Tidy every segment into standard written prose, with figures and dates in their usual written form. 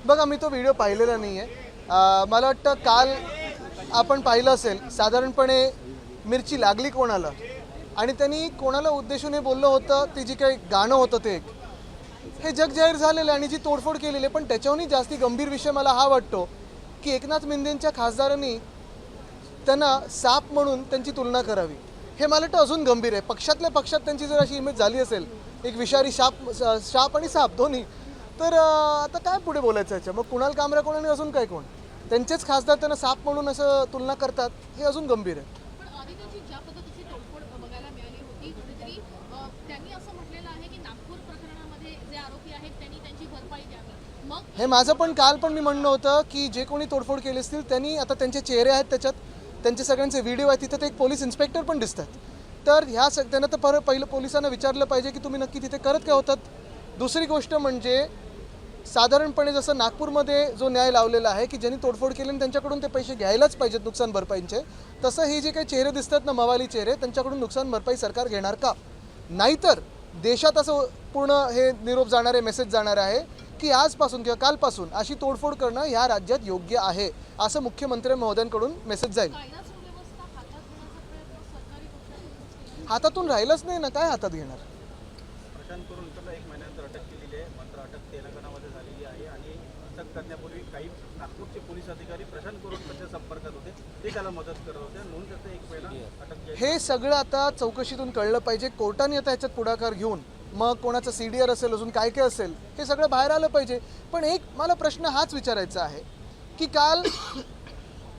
बघा मी तो व्हिडिओ पाहिलेला नाही आहे. मला वाटतं काल आपण पाहिलं असेल साधारणपणे मिरची लागली कोणाला आणि त्यांनी कोणाला उद्देशून हे बोललं होतं, ते जे काही गाणं होतं ते हे जग जाहीर झालेलं आणि जी तोडफोड केलेली आहे. पण त्याच्याहूनही जास्ती गंभीर विषय मला हा वाटतो की एकनाथ शिंदेंच्या खासदारांनी त्यांना साप म्हणून त्यांची तुलना करावी. हे मला वाटतं अजून गंभीर आहे. पक्षातल्या पक्षात त्यांची जर अशी इमेज झाली असेल एक विषारी साप आणि साप दोन्ही, तर आता काय पुढे बोलायचं याच्या. मग कुणाल कामरा कोण आणि अजून काय कोण, त्यांचेच खासदार त्यांना साप म्हणून असं तुलना करतात, हे अजून गंभीर आहे. पण आदित्यजी ज्या पद्धतीची तोडफोड बघायला मिळाली होती, कुठेतरी त्यांनी असं म्हटलेलं आहे की नागपूर प्रकरणामध्ये जे आरोपी आहेत त्यांनी त्यांची भरपाई द्यावी. मग हे माझं पण काल पण मी म्हणणं होतं की जे कोणी तोडफोड केली असतील त्यांनी, आता त्यांचे चेहरे आहेत त्याच्यात, त्यांचे सगळ्यांचे व्हिडिओ आहेत, तिथं ते एक पोलीस इन्स्पेक्टर पण दिसतात. तर ह्या त्यांना तर पहिलं पोलिसांना विचारलं पाहिजे की तुम्ही नक्की तिथे करत काय होतात. दुसरी गोष्ट म्हणजे साधारणपणे जसं नागपूरमध्ये जो न्याय लावलेला आहे की ज्यांनी तोडफोड केली आणि त्यांच्याकडून ते पैसे घ्यायलाच पाहिजेत नुकसान भरपाईचे, तसं हे जे काही चेहरे दिसतात ना मवाली चेहरे, त्यांच्याकडून नुकसान भरपाई सरकार घेणार का? नाहीतर देशात असं पूर्ण हे निरोप जाणारे मेसेज जाणार आहे की आजपासून किंवा कालपासून अशी तोडफोड करणं ह्या राज्यात योग्य आहे, असं मुख्यमंत्री महोदयांकडून मेसेज जाईल. कायदा सुव्यवस्था हातात घेण्याचा प्रयत्न सरकारी पक्षाने हातातून राहिलंच नाही ना, काय हातात घेणार. प्रशांत करून त्याला 1 महिन्यानंतर अटक केलेली आहे. मात्र अटक तेलंगणामध्ये झालेली आहे आणि अटक करण्यापूर्वी काही नागपूरचे पोलीस अधिकारी प्रशांत करोडच्या संपर्कात होते, ते त्याला मदत करत होते, म्हणून त्याचं 1 महिना अटक. हे सगळं आता चौकशीतून कळलं पाहिजे. कोर्टाने आता ह्याच्यात पुढाकार घेऊन मग कोणाचं CDR असेल, अजून काय काय असेल, हे सगळं बाहेर आलं पाहिजे. पण एक मला प्रश्न हाच विचारायचा आहे की काल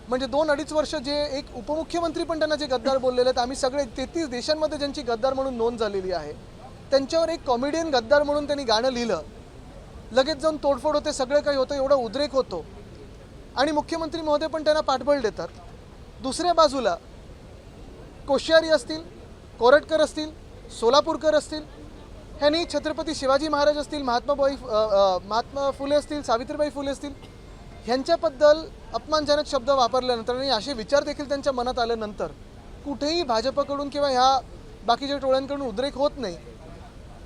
म्हणजे 2-2.5 वर्ष जे एक उपमुख्यमंत्री पण त्यांना जे गद्दार बोललेले आहेत, आम्ही सगळे 33 देशांमध्ये ज्यांची गद्दार म्हणून नोंद झालेली आहे, त्यांच्यावर एक कॉमेडियन गद्दार म्हणून त्यांनी गाणं लिहिलं, लगेच जाऊन तोडफोड होते, सगळं काही होतं, एवढा उद्रेक होतो आणि मुख्यमंत्री महोदय पण त्यांना पाठबळ देतात. दुसऱ्या बाजूला कोश्यारी असतील, कोरटकर असतील, सोलापूरकर असतील, ह्यांनी छत्रपती शिवाजी महाराज असतील, महात्मा फुले असतील, सावित्रीबाई फुले असतील, ह्यांच्याबद्दल अपमानजनक शब्द वापरल्यानंतर आणि असे विचार देखील त्यांच्या मनात आल्यानंतर कुठेही भाजपकडून किंवा ह्या बाकीच्या टोळ्यांकडून उद्रेक होत नाही,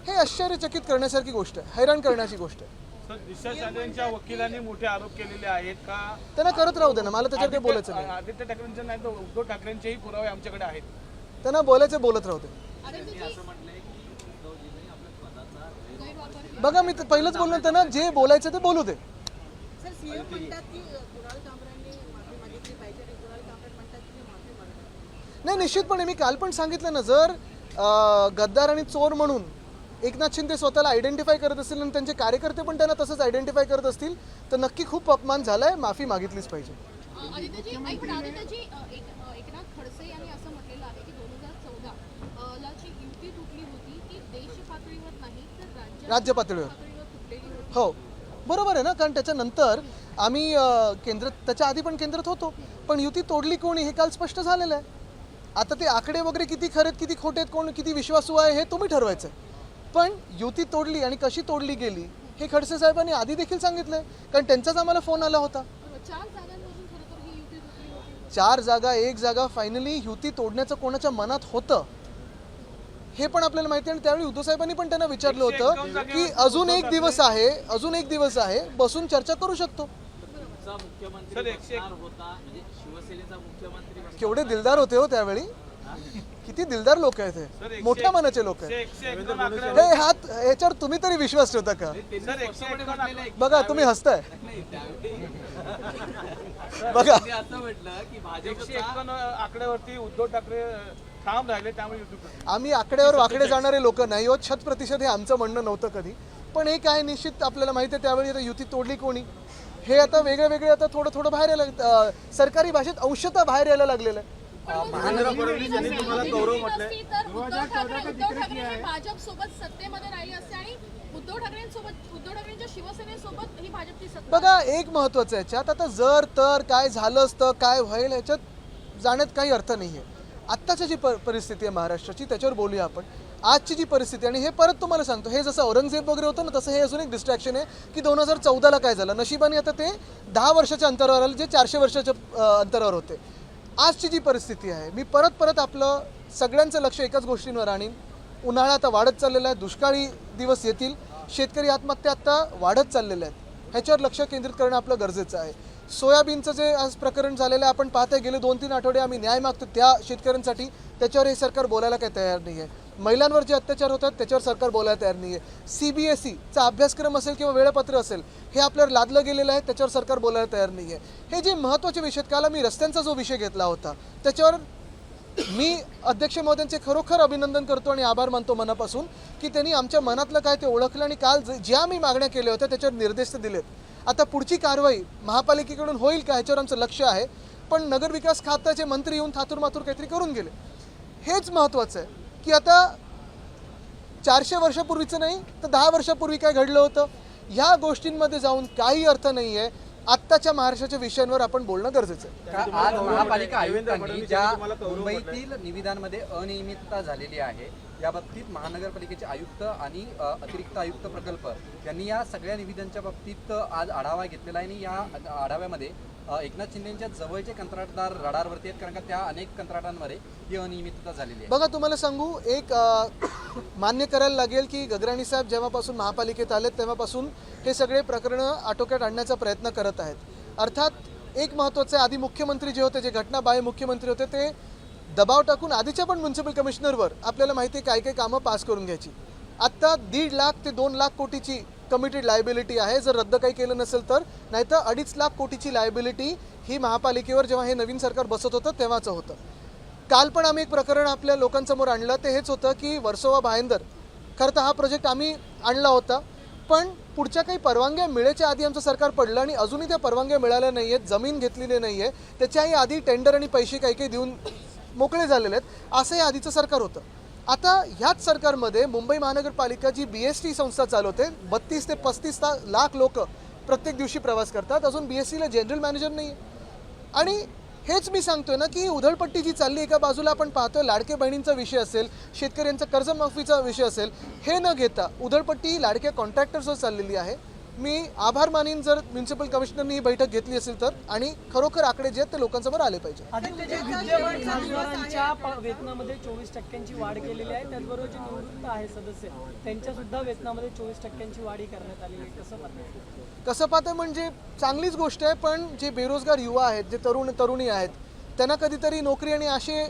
हे आश्चर्यचकित करण्यासारखी गोष्ट आहे, हैराण करण्याची गोष्ट आहे. दिशा साहेबांच्या वकिलांनी मोठे आरोप केलेले आहेत का? त्यांना करत राहू दे ना, मला त्याच्यावर काही बोलायचं नाही. आदित्य ठाकरेंचे नाही तर उद्धव ठाकरेंचेही पुरावे आमच्याकडे आहेत. त्यांना बोलायचे बोलत राहू दे. बघा मी पहिलंच बोललो, त्यांना जे बोलायचं ते बोलू दे. सर सीएम म्हणतात की कुणाल कामरांनी माफी मागितली पाहिजे आणि कुणाल कामरान म्हणतात की माफी मागणार नाही, निश्चितपणे मी काल पण सांगितलं ना, जर गद्दार आणि चोर म्हणून एकनाथ शिंदे स्वतःला आयडेंटिफाय करत असतील आणि त्यांचे कार्यकर्ते पण त्यांना तसंच आयडेंटिफाय करत असतील, तर नक्की खूप अपमान झालाय, माफी मागितलीच पाहिजे. आदित्यजी एकनाथ खडसे यांनी असं म्हटलेलं आहे की 2014 ला जी युती तुटली होती ती देश पातळीवर नाही तर राज्य पातळीवर तुटलेली होती. हो बरोबर आहे ना, कारण त्याच्यानंतर आम्ही त्याच्या आधी पण केंद्रात होतो, पण युती तोडली कोणी हे काल स्पष्ट झालेलं आहे. आता ते आकडे वगैरे किती खरेत किती खोटेत, कोण किती विश्वासू आहे हे तुम्ही ठरवायचं आहे. पण युती तोडली आणि कशी तोडली गेली हे खडसे साहेबांनी आधी देखील सांगितलंय, कारण त्यांचाच आम्हाला फोन आला होता. 4 जागांमधून खरं तर ही युती तुटली होती. 4 जागा 1 जागा फायनली युती तोडण्याचं कोणाच्या मनात होतं हे पण आपल्याला माहिती आहे. आणि त्यावेळी उद्धव साहेबांनी पण त्यांना विचारलं होतं की अजून एक दिवस आहे, बसून चर्चा करू शकतो. केवढे दिलदार होते हो त्यावेळी, किती दिलदार लोक आहेत हे, मोठ्या मनाचे लोक आहेत. हे हात ह्याच्यावर तुम्ही तरी विश्वास ठेवता का? बघा तुम्ही हसताय, बघा 151 आकड्यावरती उद्धव ठाकरे ठाम राहिले, त्यामुळे आम्ही आकड्यावर वाकडे जाणारे लोक नाही हो. 100% हे आमचं म्हणणं नव्हतं कधी. पण एक आहे निश्चित, आपल्याला माहिती आहे त्यावेळी आता युती तोडली कोणी हे आता वेगळे आता थोडं बाहेर यायला, सरकारी भाषेत अंशतः बाहेर यायला लागलेलं आहे. महेंद्र फडणवीस यांनी तुम्हाला गौरव म्हटलंय. उद्धव ठाकरे भाजप सोबत सत्तेमध्ये राहिले असते आणि उद्धव ठाकरेंच्या शिवसेनेसोबत ही भाजपची सत्ता. बघा एक महत्त्वाचं याच्यात, आता जर तर काय झालं असतं, काय होईल ह्याच्यात जाण्यात काही अर्थ नाही आहे. आत्ताची जी परिस्थिती आहे महाराष्ट्राची त्याच्यावर बोलूया आपण. आजची जी परिस्थिती, आणि हे परत तुम्हाला सांगतो, हे जसं औरंगजेब वगैरे होतं ना, तसं हे अजून एक डिस्ट्रॅक्शन आहे की 2014ला काय झालं. नशिबाने आता ते 10 वर्षाच्या अंतरावर आले, जे 400 वर्षाच्या अंतरावर होते. आजची जी परिस्थिती आहे, मी परत आपलं सगळ्यांचं लक्ष एकाच गोष्टींवर आणीन. उन्हाळा आता वाढत चाललेला आहे, दुष्काळी दिवस येतील, शेतकरी आत्महत्या आता वाढत चाललेल्या आहेत. ह्याच्यावर लक्ष केंद्रित करणं आपलं गरजेचं आहे. सोयाबीनचं जे आज प्रकरण झालेलं आहे, आपण पाहतोय गेले 2-3 आठवडे आम्ही न्याय मागतो त्या शेतकऱ्यांसाठी, त्याच्यावर हे सरकार बोलायला काही तयार नाही आहे. महिलांवर जे अत्याचार होतात त्याच्यावर सरकार बोलायला तयार नाही आहे. CBSEचा अभ्यासक्रम असेल किंवा वेळापत्र असेल हे आपल्यावर लादलं गेलेलं आहे, त्याच्यावर सरकार बोलायला तयार नाही आहे. हे जे महत्त्वाचे विषय आहेत, काल आम्ही रस्त्यांचा जो विषय घेतला होता त्याच्यावर मी अध्यक्ष महोदयांचे खरोखर अभिनंदन करतो आणि आभार मानतो मनापासून की त्यांनी आमच्या मनातलं काय ते ओळखलं आणि काल ज्या मी मागण्या केल्या होत्या त्याच्यावर निर्देश दिलेत. आता पुढची कारवाई महापालिकेकडून होईल का ह्याच्यावर आमचं लक्ष आहे. पण नगरविकास खात्याचे मंत्री येऊन थातूरमातूर काहीतरी करून गेले. हेच महत्त्वाचं आहे की आता 400 वर्षापूर्वीचं नाही तर 10 वर्षापूर्वी काय घडलं होतं ह्या गोष्टींमध्ये जाऊन काही अर्थ नाही आहे. आत्ताच्या महाराष्ट्राच्या विषयांवर आपण बोलणं गरजेचं आहे. आज महापालिका आयुक्तांनी ज्या मुंबईतील निविदांमध्ये अनियमितता झालेली आहे या बाबतीत महानगरपालिकेचे आयुक्त आणि अतिरिक्त आयुक्त प्रकल्प यांनी या सगळ्या निविदांच्या बाबतीत आज आढावा घेतलेला आहे आणि या आढाव्यामध्ये एकनाथ शिंदेच्या जवळचे कंत्राटदार रडारवरती आहेत, कारण का त्या अनेक कंत्राटांमध्ये ही अनियमितता झालेली आहे. बघा तुम्हाला सांगू एक मान्य करायला लागेल की गगराणी साहेब जेव्हापासून महापालिकेत आलेत तेव्हापासून हे सगळे प्रकरणं आटोक्यात आणण्याचा प्रयत्न करत आहेत. अर्थात एक महत्त्वाचं आहे, आधी मुख्यमंत्री जे होते, जे घटनाबाह्य मुख्यमंत्री होते, ते दबाव टाकून आधीच्या पण म्युन्सिपल कमिशनरवर आपल्याला माहिती आहे काय काय कामं पास करून घ्यायची. आत्ता 1.5 लाख ते 2 लाख कोटीची कमिटेड लायबिलिटी आहे जर रद्द काही केलं नसेल तर, नाहीतर 2.5 लाख कोटीची लायबिलिटी ही महापालिकेवर जेव्हा हे नवीन सरकार बसत होतं तेव्हाचं होतं. काल पण आम्ही एक प्रकरण आपल्या लोकांसमोर आणलं, ते हेच होतं की वर्सोवा भायंदर खरं तर हा प्रोजेक्ट आम्ही आणला होता पण पुढच्या काही परवानग्या मिळायच्या आधी आमचं सरकार पडलं आणि अजूनही त्या परवानग्या मिळाल्या नाही आहेत, जमीन घेतलेली नाही आहे, त्याच्याही आधी टेंडर आणि पैसे काही काही देऊन मोकळे झालेले आहेत. असं हे आधीचं सरकार होतं. आता ह्याच सरकारमध्ये मुंबई महानगरपालिका जी BST संस्था चालवते, 32 ते 35 लाख लोक प्रत्येक दिवशी प्रवास करतात, अजून BSTला जनरल मॅनेजर नाही आहे. आणि हेच मी सांगतोय ना की उधळपट्टी जी चालली, एका बाजूला आपण पाहतोय लाडके बहिणींचा विषय असेल, शेतकऱ्यांचा कर्जमाफीचा विषय असेल, हे न घेता उधळपट्टी लाडक्या कॉन्ट्रॅक्टर्सवर चाललेली आहे. मी आभार मानीन जर म्युन्सिपल कमिशनरनी ही बैठक घेतली असेल तर, आणि खरोखर आकडे जे आहेत ते लोकांसमोर आले पाहिजे. विद्यमान खासदारांच्या वेतनामध्ये 24% वाढ केलेली आहे, त्याचबरोबर जे निवृत्त आहे सदस्य त्यांच्या सुद्धा वेतनामध्ये 24% वाढ करण्यात आली आहे. कसं पाहताय म्हणजे चांगलीच गोष्ट आहे, पण जे बेरोजगार युवा आहेत, जे तरुणी आहेत, त्यांना कधीतरी नोकरी आणि असे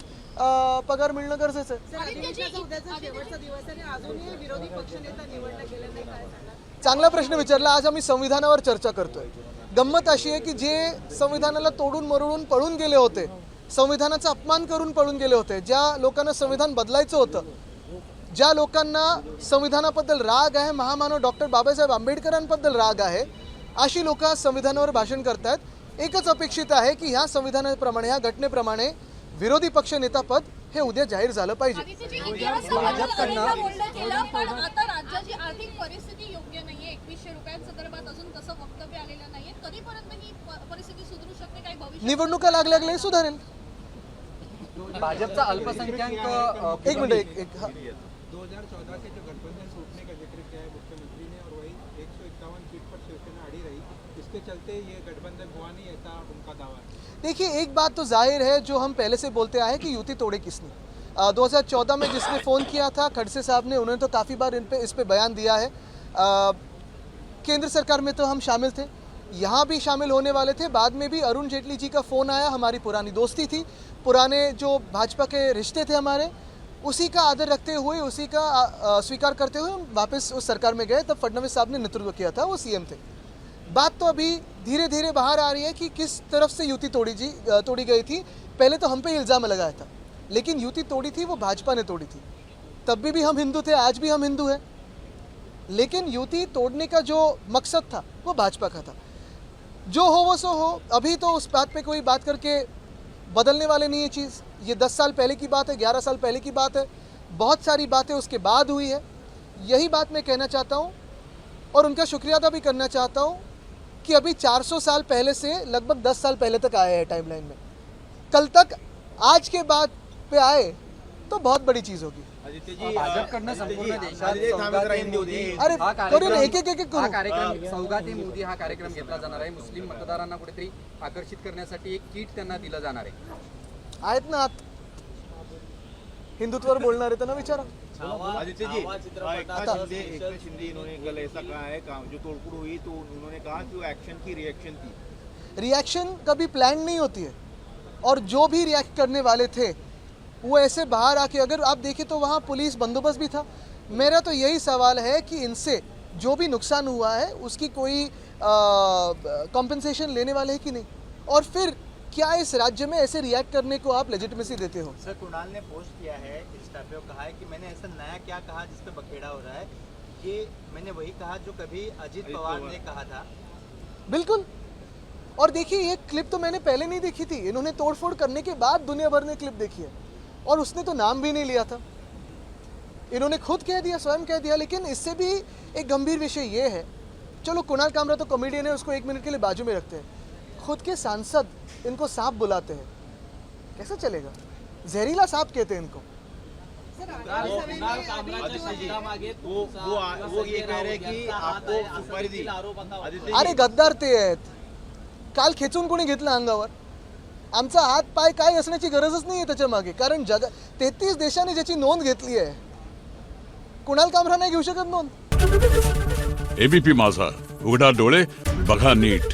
पगार मिळणं गरजेचं आहे. अधिवेशनाचा उद्याचा शेवटचा दिवस आहे आणि अजूनही विरोधी पक्षनेता निवडला गेला नाही, काय सांगा? चांगला प्रश्न विचारला. आज आम्ही संविधानावर चर्चा करतोय. गंमत अशी आहे की जे संविधानाला तोडून मरोडून पळून गेले होते, संविधानाचा अपमान करून पळून गेले होते, ज्या लोकांना संविधान बदलायचं होतं, ज्या लोकांना संविधानाबद्दल राग आहे, महामानव डॉक्टर बाबासाहेब आंबेडकरांबद्दल राग आहे, अशी लोक आज संविधानावर भाषण करतात. एकच अपेक्षित आहे की ह्या संविधानाप्रमाणे, ह्या घटनेप्रमाणे विरोधी पक्ष नेतापद हे उद्या जाहीर झालं पाहिजे. पण आता राज्याची आर्थिक परिस्थिती योग्य नाहीये. 2100 रुपयांसंदर्भात अजून तसं वक्तव्य आलेलं नाहीये. कधीपर्यंत ही परिस्थिती सुधारू शकते, काही भविष्य? निवडणुका लागल्या सुधारेल. भाजपचा अल्पसंख्याक एक मिनिट. 2014 के जो गठबंधन टूटने का जिक्र किया है मुख्यमंत्री ने, और वही 151 सीट पर शिवसेना अड़ी रही, इसके चलते ये गठबंधन हुआ नहीं, ऐसा उनका दावा है. देखिए, एक बात तो जाहिर है जो हम पहले से बोलते आए कि युति तोड़े किसने. 2014 में जिसने फ़ोन किया था खड़से साहब ने, उन्होंने तो काफ़ी बार इस पे बयान दिया है. केंद्र सरकार में तो हम शामिल थे, यहाँ भी शामिल होने वाले थे. बाद में भी अरुण जेटली जी का फ़ोन आया, हमारी पुरानी दोस्ती थी, पुराने जो भाजपा के रिश्ते थे हमारे, उसी का आदर रखते हुए, उसी का स्वीकार करते हुए हम वापस उस सरकार में गए. तब फडणवीस साहब ने नेतृत्व किया था, वो CM थे. बात तो अभी धीरे धीरे बाहर आ रही है कि किस तरफ से युति तोड़ी गई थी. पहले तो हम पे इल्ज़ाम लगाया था, लेकिन युति तोड़ी थी वो भाजपा ने तोड़ी थी. तब भी हम हिंदू थे, आज भी हम हिंदू हैं, लेकिन युति तोड़ने का जो मकसद था वो भाजपा का था. जो हो वो सो हो. अभी तो उस बात पे कोई बात करके बदलने वाले नहीं है चीज़. ये 10 साल पहले की बात है, 11 साल पहले की बात है. बहुत सारी बातें उसके बाद हुई है. यही बात मैं कहना चाहता हूँ और उनका शुक्रिया अदा भी करना चाहता हूँ कि अभी 400 साल पहले से लगभग 10 साल पहले तक आए हैं टाइमलाइन में. कल तक आज के बाद पे आए तो बहुत बड़ी चीज़ होगी. भाजपकडनं संपूर्ण देशात अरे करून एक करू. कार्यक्रम सौगाती मोदी हा कार्यक्रम घेतला जाणार आहे. मुस्लिम मतदारांना कुठेतरी आकर्षित करण्यासाठी एक किट त्यांना दिलं जाणार आहे. आहेत ना आत हिंदुत्वावर बोलणारे त्यांना विचारा. आदित्य जी एकनाथ शिंदे इन्होंने कल ऐसा कहा है जो तोड़फोड़ हुई तो उन्होंने कहा कि वो एक्शन की रिएक्शन थी। रिएक्शन कभी प्लान नहीं होती है, और जो भी रिएक्ट करने वाले थे वो ऐसे बाहर आके, अगर आप देखें तो वहाँ पुलिस बंदोबस्त भी था। मेरा तो यही सवाल है कि इनसे जो भी नुकसान हुआ है उसकी कोई कॉम्पेंसेशन लेने वाले हैं कि नहीं, और फिर क्या इस राज्य में ऐसे रिएक्ट करने को आप लेजिटिमेसी देते हो? सर कुणाल ने पोस्ट किया है इंस्टा पे और कहा है कि मैंने ऐसा नया क्या कहा जिस पे बखेड़ा हो रहा है, ये मैंने वही कहा जो कभी अजित पवार ने कहा था। बिल्कुल। और देखिए ये क्लिप तो मैंने पहले नहीं देखी थी, इन्होंने तोड़फोड़ करने के बाद दुनिया भर ने क्लिप देखी है, और उसने तो नाम भी नहीं लिया था, इन्होंने खुद कह दिया, स्वयं कह दिया। लेकिन इससे भी एक गंभीर विषय ये है, चलो कुणाल कामरा तो कॉमेडियन है, उसको 1 मिनट के लिए बाजू में रखते हैं, खुद के सांसद इनको सांप बुलाते हैं, कैसे चलेगा? जहरीला सांप कहते हैं इनको। वो ये कह रहे कि आपको सुपारी दी। आदित्य अरे गद्दार ते आहेत, काल खेचून कोणी घेतलं अंगावर? आमचा हात पाय काय असण्याची गरजच नाही आहे त्याच्या मागे, कारण 33 देशांनी ज्याची नोंद घेतली आहे, कुणाल कामरा नाही घेऊ शकत नोंद? एबीपी माझा, उघडा डोळे बघा नीट.